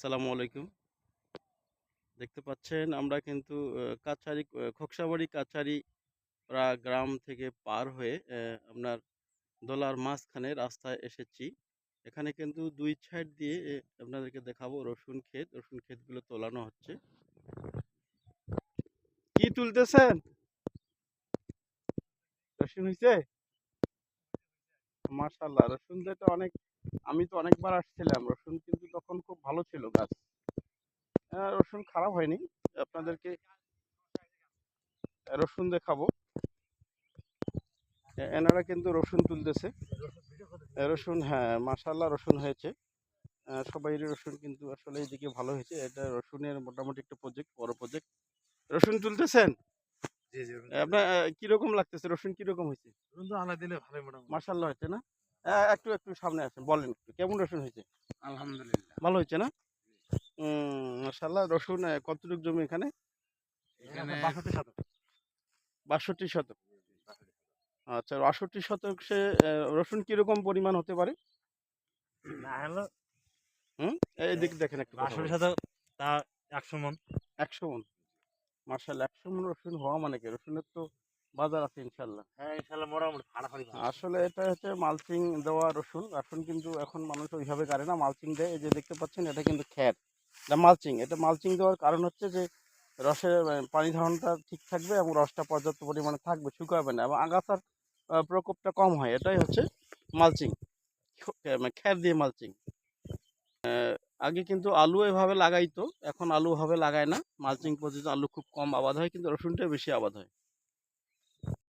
আসসালামু আলাইকুম। দেখতে পাচ্ছেন আমরা কিন্তু খোকসাবাড়ি কাছারিপাড়া গ্রাম থেকে পার হয়ে আপনার দোলার মাঝখানে রাস্তায় এসেছি। এখানে কিন্তু ২ সাইড দিয়ে আপনাদেরকে দেখাবো রসুন ক্ষেত। রসুন ক্ষেতগুলো তোলানো হচ্ছে। কি তুলতেছেন? রসুন হইছে? মাশাআল্লাহ, রসুন তো এটা অনেক, আমি তো অনেকবার আসছিলাম। রসুন কিন্তু তখন খুব ভালো ছিল গাছ। রসুন খারাপ হয়নি। আপনাদেরকে রসুন দেখাবো। এনারা কিন্তু রসুন তুলতেছে। রসুন, হ্যাঁ, মাশাআল্লাহ রসুন হয়েছে। সবাইয়েরই রসুন কিন্তু আসলে এইদিকে ভালো হয়েছে। এটা রসুনের মোটামুটি একটা প্রজেক্ট, বড় প্রজেক্ট। রসুন তুলতেছেন? জি, জি। আপনার কিরকম লাগতেছে? রসুন কিরকম হয়েছে? রসুন তো আল্লাহ দিলে ভালোই মোটামুটি। মাশাআল্লাহ হয়েছে না? একটু সামনে আসেন, বলেন একটু কেমন রসুন হয়েছে? আলহামদুলিল্লাহ। ভালো হয়েছে না? মাশাআল্লাহ। রসুন কতটুক জমি এখানে? এখানে ৬২ শতক। ৬২ শতক। আচ্ছা, ৬২ শতক সে রসুন কিরকম পরিমাণ হতে পারে? না হলো হুম? এইদিকে দেখেন, একটু কথা ৬২ বলেন। শতক তা ১০০ মণ। ১০০ মণ। মাশাআল্লাহ, ১০০ মণ রসুন হওয়া মানে কি? রসুনের তো বাজার আছে ইনশাআল্লাহ। হ্যাঁ, ইনশাআল্লাহ মোটামুটি ফাটাফাটি ভালো। আসলে এটা হচ্ছে মালচিং দেওয়া রসুন। রসুন কিন্তু এখন মানুষ ওইভাবে কাটে না, মালচিং দেয়। এই যে দেখতে পাচ্ছেন, এটা কিন্তু খ্যার। এটা মালচিং। এটা মালচিং দেওয়ার কারণ হচ্ছে যে রসের পানি ধারণটা ঠিক থাকবে এবং রসটা পর্যাপ্ত পরিমাণে থাকবে, শুকাবে না এবং আগাছার প্রকোপটা কম হয়। এটাই হচ্ছে মালচিং। খ্যার দিয়ে মালচিং। আগে কিন্তু আলু এভাবে লাগাইতো, এখন আলু ওভাবে লাগায় না। মালচিং পদ্ধতিতে আলু খুব কম আবাদ হয়, কিন্তু রসুনটাই বেশি আবাদ হয়।